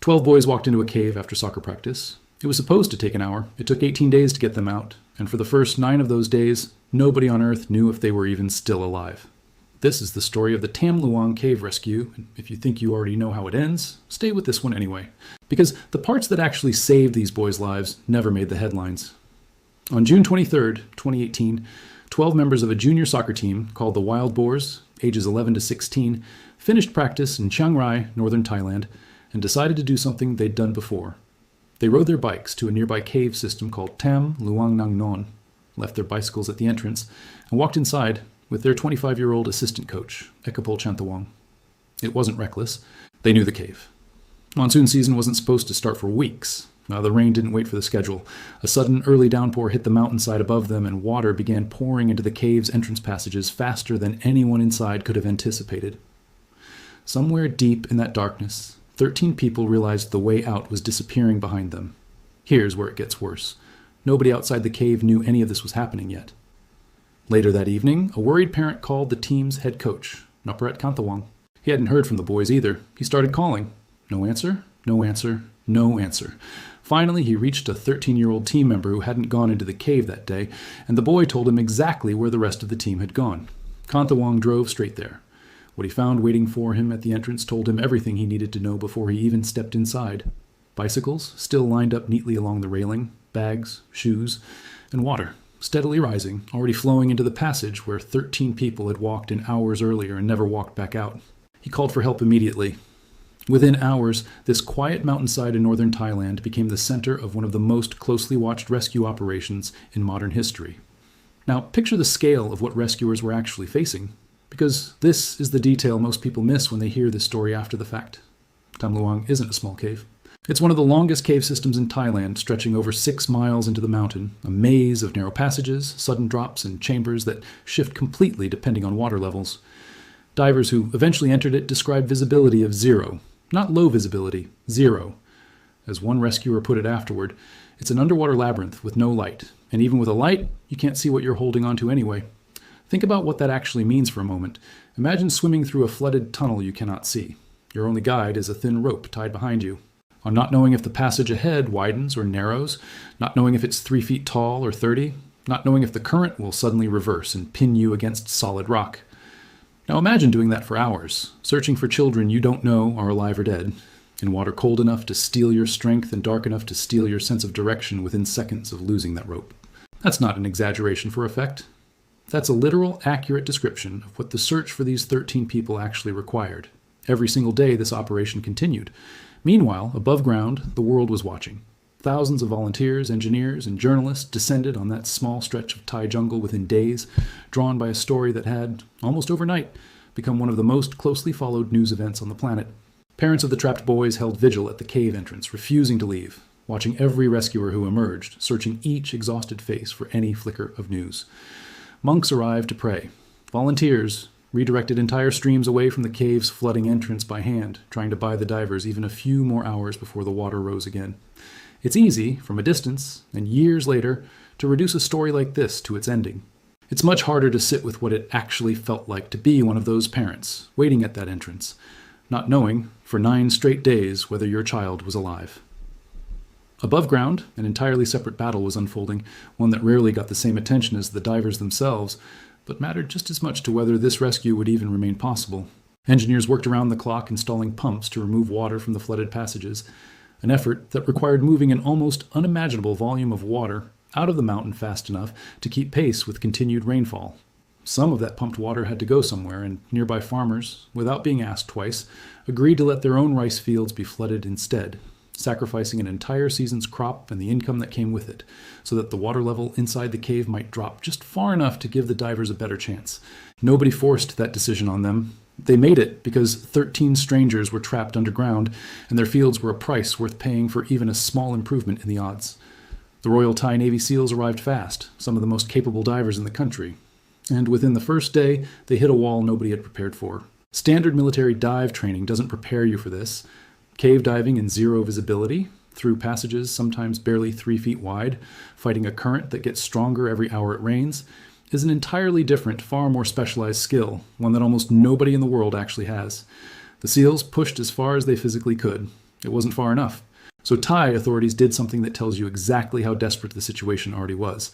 12 boys walked into a cave after soccer practice. It was supposed to take an hour. It took 18 days to get them out, and for the first 9 of those days, nobody on Earth knew if they were even still alive. This is the story of the Tham Luang cave rescue, and if you think you already know how it ends, stay with this one anyway. Because the parts that actually saved these boys' lives never made the headlines. On June 23, 2018, 12 members of a junior soccer team called the Wild Boars, ages 11 to 16, finished practice in Chiang Rai, northern Thailand, and decided to do something they'd done before. They rode their bikes to a nearby cave system called Tham Luang Nang Non, left their bicycles at the entrance, and walked inside with their 25-year-old assistant coach, Ekapol Chantawong. It wasn't reckless. They knew the cave. Monsoon season wasn't supposed to start for weeks. The rain didn't wait for the schedule. A sudden early downpour hit the mountainside above them, and water began pouring into the cave's entrance passages faster than anyone inside could have anticipated. Somewhere deep in that darkness, 13 people realized the way out was disappearing behind them. Here's where it gets worse. Nobody outside the cave knew any of this was happening yet. Later that evening, a worried parent called the team's head coach, Naparet Kantawang. He hadn't heard from the boys either. He started calling. No answer, no answer, no answer. Finally, he reached a 13-year-old team member who hadn't gone into the cave that day, and the boy told him exactly where the rest of the team had gone. Kantawang drove straight there. What he found waiting for him at the entrance told him everything he needed to know before he even stepped inside. Bicycles, still lined up neatly along the railing, bags, shoes, and water, steadily rising, already flowing into the passage where 13 people had walked in hours earlier and never walked back out. He called for help immediately. Within hours, this quiet mountainside in northern Thailand became the center of one of the most closely watched rescue operations in modern history. Now, picture the scale of what rescuers were actually facing, because this is the detail most people miss when they hear this story after the fact. Tham Luang isn't a small cave. It's one of the longest cave systems in Thailand, stretching over 6 miles into the mountain, a maze of narrow passages, sudden drops, and chambers that shift completely depending on water levels. Divers who eventually entered it described visibility of 0. Not low visibility, 0. As one rescuer put it afterward, it's an underwater labyrinth with no light, and even with a light, you can't see what you're holding onto anyway. Think about what that actually means for a moment. Imagine swimming through a flooded tunnel you cannot see. Your only guide is a thin rope tied behind you. On not knowing if the passage ahead widens or narrows, not knowing if it's 3 feet tall or 30, not knowing if the current will suddenly reverse and pin you against solid rock. Now imagine doing that for hours, searching for children you don't know are alive or dead, in water cold enough to steal your strength and dark enough to steal your sense of direction within seconds of losing that rope. That's not an exaggeration for effect. That's a literal, accurate description of what the search for these 13 people actually required. Every single day this operation continued. Meanwhile, above ground, the world was watching. Thousands of volunteers, engineers, and journalists descended on that small stretch of Thai jungle within days, drawn by a story that had, almost overnight, become one of the most closely followed news events on the planet. Parents of the trapped boys held vigil at the cave entrance, refusing to leave, watching every rescuer who emerged, searching each exhausted face for any flicker of news. Monks arrived to pray. Volunteers redirected entire streams away from the cave's flooding entrance by hand, trying to buy the divers even a few more hours before the water rose again. It's easy, from a distance, and years later, to reduce a story like this to its ending. It's much harder to sit with what it actually felt like to be one of those parents, waiting at that entrance, not knowing, for 9 straight days, whether your child was alive. Above ground, an entirely separate battle was unfolding, one that rarely got the same attention as the divers themselves, but mattered just as much to whether this rescue would even remain possible. Engineers worked around the clock installing pumps to remove water from the flooded passages, an effort that required moving an almost unimaginable volume of water out of the mountain fast enough to keep pace with continued rainfall. Some of that pumped water had to go somewhere, and nearby farmers, without being asked twice, agreed to let their own rice fields be flooded instead, sacrificing an entire season's crop and the income that came with it, so that the water level inside the cave might drop just far enough to give the divers a better chance. Nobody forced that decision on them. They made it because 13 strangers were trapped underground, and their fields were a price worth paying for even a small improvement in the odds. The Royal Thai Navy SEALs arrived fast, some of the most capable divers in the country, and within the first day, they hit a wall nobody had prepared for. Standard military dive training doesn't prepare you for this. Cave diving in 0 visibility, through passages sometimes barely 3 feet wide, fighting a current that gets stronger every hour it rains, is an entirely different, far more specialized skill, one that almost nobody in the world actually has. The SEALs pushed as far as they physically could. It wasn't far enough. So Thai authorities did something that tells you exactly how desperate the situation already was.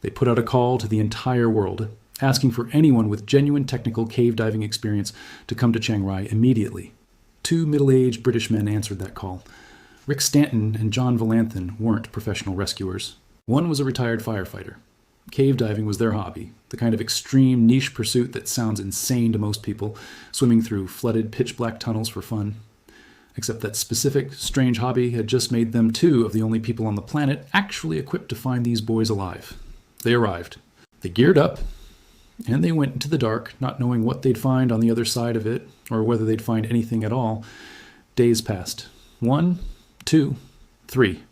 They put out a call to the entire world, asking for anyone with genuine technical cave diving experience to come to Chiang Rai immediately. 2 middle-aged British men answered that call. Rick Stanton and John Valanthan weren't professional rescuers. One was a retired firefighter. Cave diving was their hobby, the kind of extreme niche pursuit that sounds insane to most people, swimming through flooded pitch-black tunnels for fun. Except that specific, strange hobby had just made them 2 of the only people on the planet actually equipped to find these boys alive. They arrived. They geared up, and they went into the dark, not knowing what they'd find on the other side of it, or whether they'd find anything at all. Days passed. 1, 2, 3.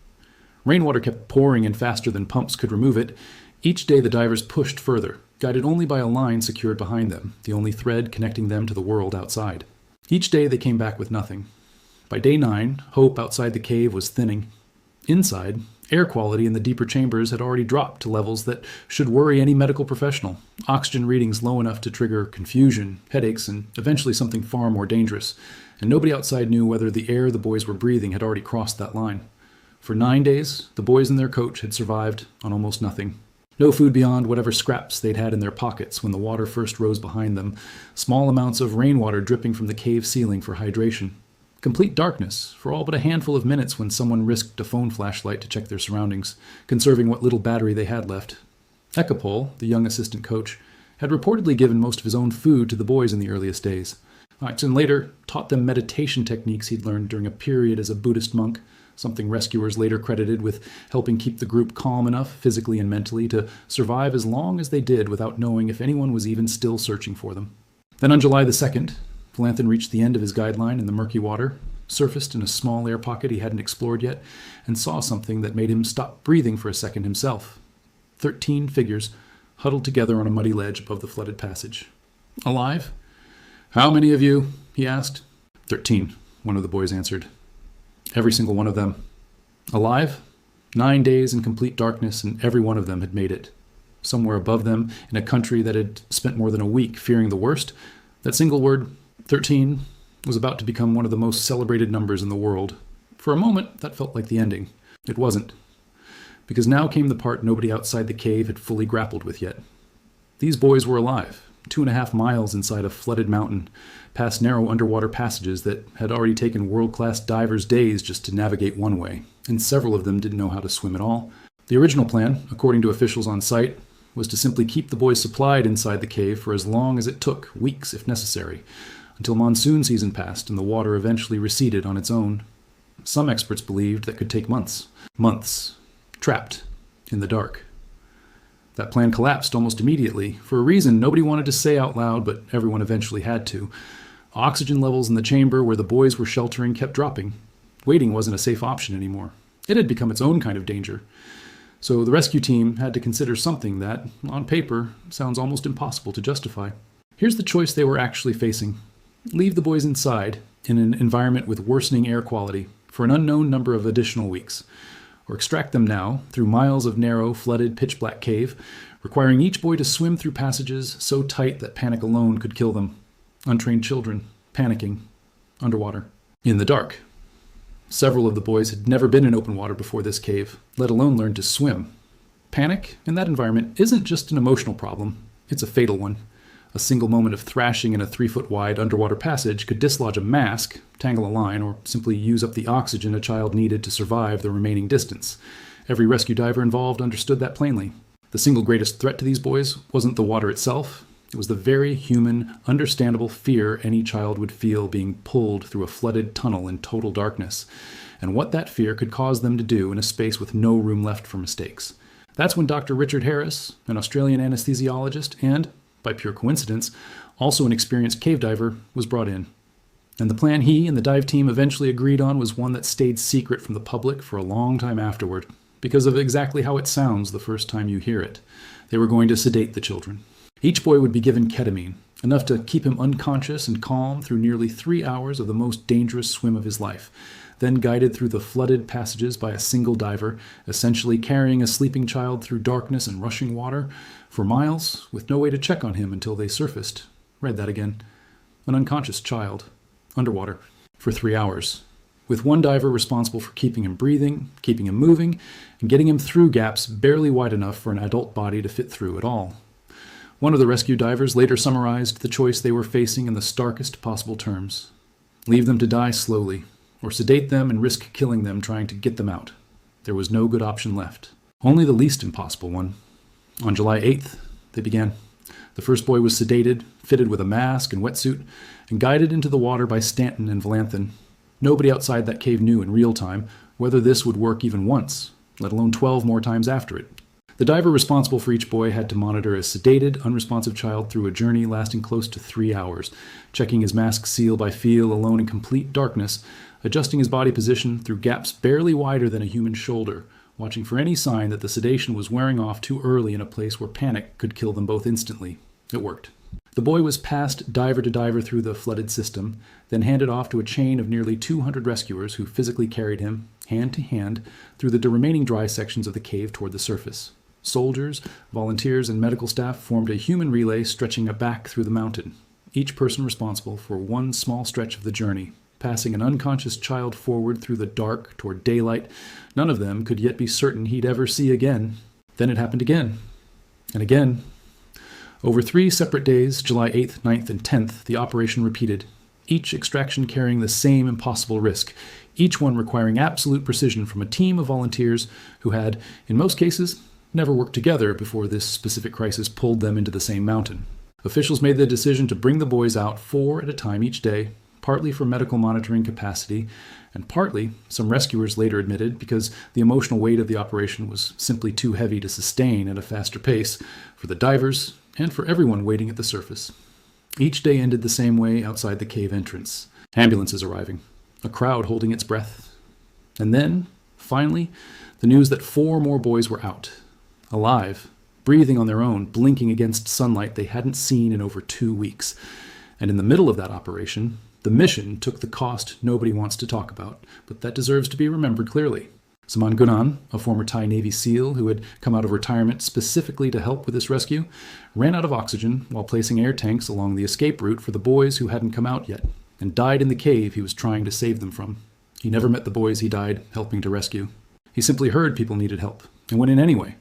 Rainwater kept pouring in faster than pumps could remove it. Each day the divers pushed further, guided only by a line secured behind them, the only thread connecting them to the world outside. Each day they came back with nothing. By day 9, hope outside the cave was thinning. Inside, air quality in the deeper chambers had already dropped to levels that should worry any medical professional. Oxygen readings low enough to trigger confusion, headaches, and eventually something far more dangerous. And nobody outside knew whether the air the boys were breathing had already crossed that line. For 9 days, the boys and their coach had survived on almost nothing. No food beyond whatever scraps they'd had in their pockets when the water first rose behind them, small amounts of rainwater dripping from the cave ceiling for hydration. Complete darkness for all but a handful of minutes when someone risked a phone flashlight to check their surroundings, conserving what little battery they had left. Ekapol, the young assistant coach, had reportedly given most of his own food to the boys in the earliest days. And later taught them meditation techniques he'd learned during a period as a Buddhist monk, something rescuers later credited with helping keep the group calm enough physically and mentally to survive as long as they did without knowing if anyone was even still searching for them. Then on July the 2nd, Valanthan reached the end of his guideline in the murky water, surfaced in a small air pocket he hadn't explored yet, and saw something that made him stop breathing for a second himself. 13 figures huddled together on a muddy ledge above the flooded passage. Alive? How many of you? He asked. 13, one of the boys answered. Every single one of them. Alive? 9 days in complete darkness, and every one of them had made it. Somewhere above them, in a country that had spent more than a week fearing the worst, that single word, 13, was about to become one of the most celebrated numbers in the world. For a moment, that felt like the ending. It wasn't. Because now came the part nobody outside the cave had fully grappled with yet. These boys were alive, 2.5 miles inside a flooded mountain, past narrow underwater passages that had already taken world-class divers days just to navigate one way, and several of them didn't know how to swim at all. The original plan, according to officials on site, was to simply keep the boys supplied inside the cave for as long as it took, weeks if necessary, until monsoon season passed and the water eventually receded on its own. Some experts believed that could take months. Months. Trapped. In the dark. That plan collapsed almost immediately, for a reason nobody wanted to say out loud, but everyone eventually had to. Oxygen levels in the chamber where the boys were sheltering kept dropping. Waiting wasn't a safe option anymore. It had become its own kind of danger. So the rescue team had to consider something that, on paper, sounds almost impossible to justify. Here's the choice they were actually facing. Leave the boys inside, in an environment with worsening air quality, for an unknown number of additional weeks. Or extract them now, through miles of narrow, flooded, pitch-black cave, requiring each boy to swim through passages so tight that panic alone could kill them. Untrained children, panicking, underwater, in the dark. Several of the boys had never been in open water before this cave, let alone learn to swim. Panic, in that environment, isn't just an emotional problem, it's a fatal one. A single moment of thrashing in a 3-foot-wide underwater passage could dislodge a mask, tangle a line, or simply use up the oxygen a child needed to survive the remaining distance. Every rescue diver involved understood that plainly. The single greatest threat to these boys wasn't the water itself. It was the very human, understandable fear any child would feel being pulled through a flooded tunnel in total darkness, and what that fear could cause them to do in a space with no room left for mistakes. That's when Dr. Richard Harris, an Australian anesthesiologist and, by pure coincidence, also an experienced cave diver, was brought in. And the plan he and the dive team eventually agreed on was one that stayed secret from the public for a long time afterward, because of exactly how it sounds the first time you hear it. They were going to sedate the children. Each boy would be given ketamine, enough to keep him unconscious and calm through nearly 3 hours of the most dangerous swim of his life, then guided through the flooded passages by a single diver, essentially carrying a sleeping child through darkness and rushing water, for miles, with no way to check on him until they surfaced. Read that again. An unconscious child, underwater, for 3 hours. with one diver responsible for keeping him breathing, keeping him moving, and getting him through gaps barely wide enough for an adult body to fit through at all. One of the rescue divers later summarized the choice they were facing in the starkest possible terms. Leave them to die slowly, or sedate them and risk killing them trying to get them out. There was no good option left. Only the least impossible one. On July 8th, they began. The first boy was sedated, fitted with a mask and wetsuit, and guided into the water by Stanton and Valanthan. Nobody outside that cave knew in real time whether this would work even once, let alone 12 more times after it. The diver responsible for each boy had to monitor a sedated, unresponsive child through a journey lasting close to 3 hours, checking his mask seal by feel alone in complete darkness, adjusting his body position through gaps barely wider than a human shoulder, watching for any sign that the sedation was wearing off too early in a place where panic could kill them both instantly. It worked. The boy was passed diver to diver through the flooded system, then handed off to a chain of nearly 200 rescuers who physically carried him, hand to hand, through the remaining dry sections of the cave toward the surface. Soldiers, volunteers, and medical staff formed a human relay stretching back through the mountain, each person responsible for one small stretch of the journey, passing an unconscious child forward through the dark toward daylight. None of them could yet be certain he'd ever see again. Then it happened again, and again. Over 3 separate days, July 8th, 9th, and 10th, the operation repeated, each extraction carrying the same impossible risk, each one requiring absolute precision from a team of volunteers who had, in most cases, never worked together before this specific crisis pulled them into the same mountain. Officials made the decision to bring the boys out 4 at a time each day, partly for medical monitoring capacity, and partly, some rescuers later admitted, because the emotional weight of the operation was simply too heavy to sustain at a faster pace for the divers and for everyone waiting at the surface. Each day ended the same way outside the cave entrance. Ambulances arriving, a crowd holding its breath. And then, finally, the news that 4 more boys were out. Alive, breathing on their own, blinking against sunlight they hadn't seen in over 2 weeks. And in the middle of that operation, the mission took the cost nobody wants to talk about, but that deserves to be remembered clearly. Saman, a former Thai Navy SEAL who had come out of retirement specifically to help with this rescue, ran out of oxygen while placing air tanks along the escape route for the boys who hadn't come out yet, and died in the cave he was trying to save them from. He never met the boys he died helping to rescue. He simply heard people needed help, and went in anyway.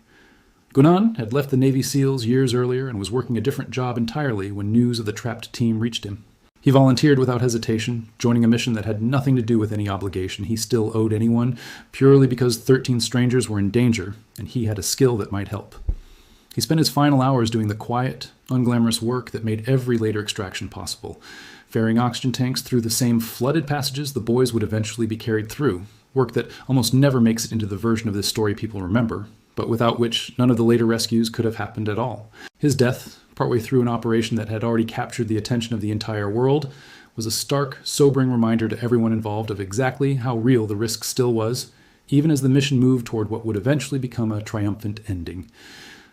Kunan had left the Navy SEALs years earlier and was working a different job entirely when news of the trapped team reached him. He volunteered without hesitation, joining a mission that had nothing to do with any obligation he still owed anyone, purely because 13 strangers were in danger, and he had a skill that might help. He spent his final hours doing the quiet, unglamorous work that made every later extraction possible, ferrying oxygen tanks through the same flooded passages the boys would eventually be carried through, work that almost never makes it into the version of this story people remember, but without which none of the later rescues could have happened at all. His death, partway through an operation that had already captured the attention of the entire world, was a stark, sobering reminder to everyone involved of exactly how real the risk still was, even as the mission moved toward what would eventually become a triumphant ending.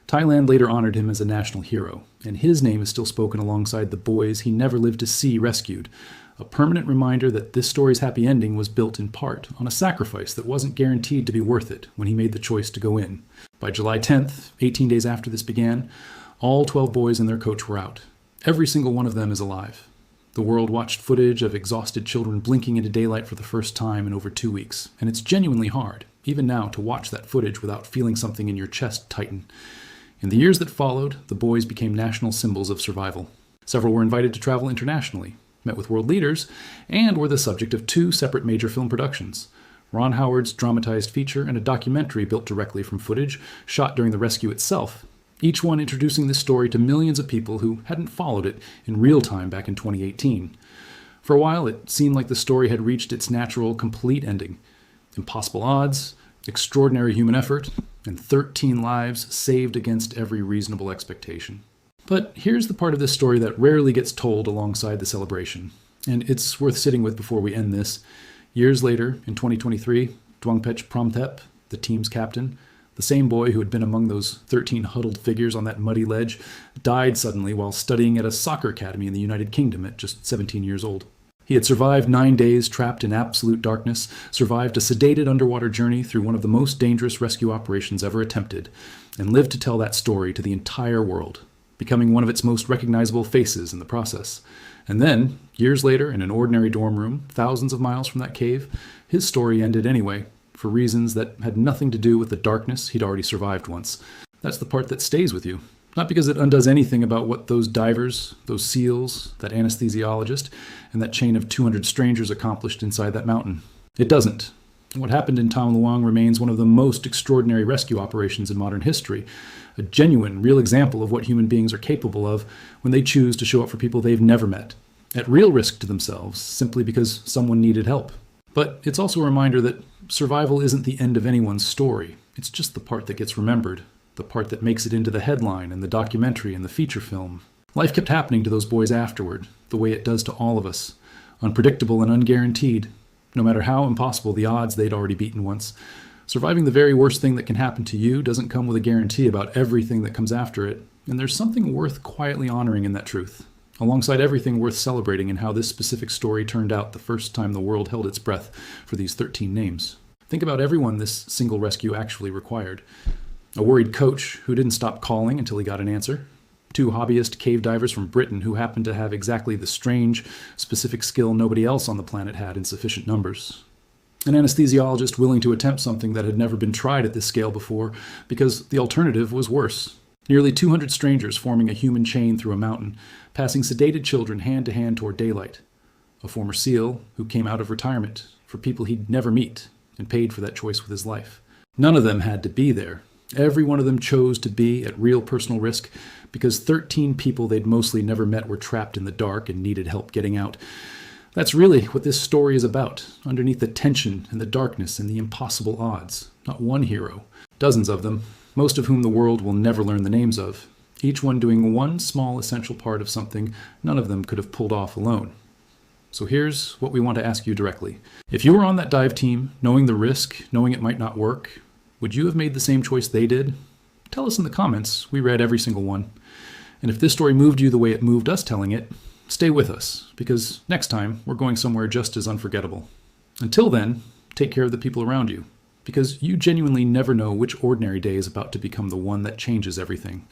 Thailand later honored him as a national hero, and his name is still spoken alongside the boys he never lived to see rescued, a permanent reminder that this story's happy ending was built in part on a sacrifice that wasn't guaranteed to be worth it when he made the choice to go in. By July 10th, 18 days after this began, all 12 boys and their coach were out. Every single one of them is alive. The world watched footage of exhausted children blinking into daylight for the first time in over 2 weeks, and it's genuinely hard, even now, to watch that footage without feeling something in your chest tighten. In the years that followed, the boys became national symbols of survival. Several were invited to travel internationally, met with world leaders, and were the subject of 2 separate major film productions. Ron Howard's dramatized feature and a documentary built directly from footage shot during the rescue itself, each one introducing this story to millions of people who hadn't followed it in real time back in 2018. For a while, it seemed like the story had reached its natural, complete ending. Impossible odds, extraordinary human effort, and 13 lives saved against every reasonable expectation. But here's the part of this story that rarely gets told alongside the celebration, and it's worth sitting with before we end this. Years later, in 2023, Dwangpech Promthep, the team's captain, the same boy who had been among those 13 huddled figures on that muddy ledge, died suddenly while studying at a soccer academy in the United Kingdom at just 17 years old. He had survived 9 days trapped in absolute darkness, survived a sedated underwater journey through one of the most dangerous rescue operations ever attempted, and lived to tell that story to the entire world, becoming one of its most recognizable faces in the process. And then, years later, in an ordinary dorm room, thousands of miles from that cave, his story ended anyway, for reasons that had nothing to do with the darkness he'd already survived once. That's the part that stays with you. Not because it undoes anything about what those divers, those SEALs, that anesthesiologist, and that chain of 200 strangers accomplished inside that mountain. It doesn't. What happened in Tham Luang remains one of the most extraordinary rescue operations in modern history, a genuine, real example of what human beings are capable of when they choose to show up for people they've never met, at real risk to themselves, simply because someone needed help. But it's also a reminder that survival isn't the end of anyone's story. It's just the part that gets remembered, the part that makes it into the headline and the documentary and the feature film. Life kept happening to those boys afterward, the way it does to all of us, unpredictable and unguaranteed. No matter how impossible the odds they'd already beaten once, surviving the very worst thing that can happen to you doesn't come with a guarantee about everything that comes after it, and there's something worth quietly honoring in that truth, alongside everything worth celebrating in how this specific story turned out the first time the world held its breath for these 13 names. Think about everyone this single rescue actually required. A worried coach who didn't stop calling until he got an answer. 2 hobbyist cave divers from Britain who happened to have exactly the strange, specific skill nobody else on the planet had in sufficient numbers. An anesthesiologist willing to attempt something that had never been tried at this scale before because the alternative was worse. Nearly 200 strangers forming a human chain through a mountain, passing sedated children hand to hand toward daylight. A former SEAL who came out of retirement for people he'd never meet and paid for that choice with his life. None of them had to be there. Every one of them chose to be at real personal risk because 13 people they'd mostly never met were trapped in the dark and needed help getting out. That's really what this story is about, underneath the tension and the darkness and the impossible odds. Not one hero, dozens of them, most of whom the world will never learn the names of, each one doing one small essential part of something none of them could have pulled off alone. So here's what we want to ask you directly. If you were on that dive team, knowing the risk, knowing it might not work, would you have made the same choice they did? Tell us in the comments. We read every single one. And if this story moved you the way it moved us telling it, stay with us, because next time we're going somewhere just as unforgettable. Until then, take care of the people around you, because you genuinely never know which ordinary day is about to become the one that changes everything.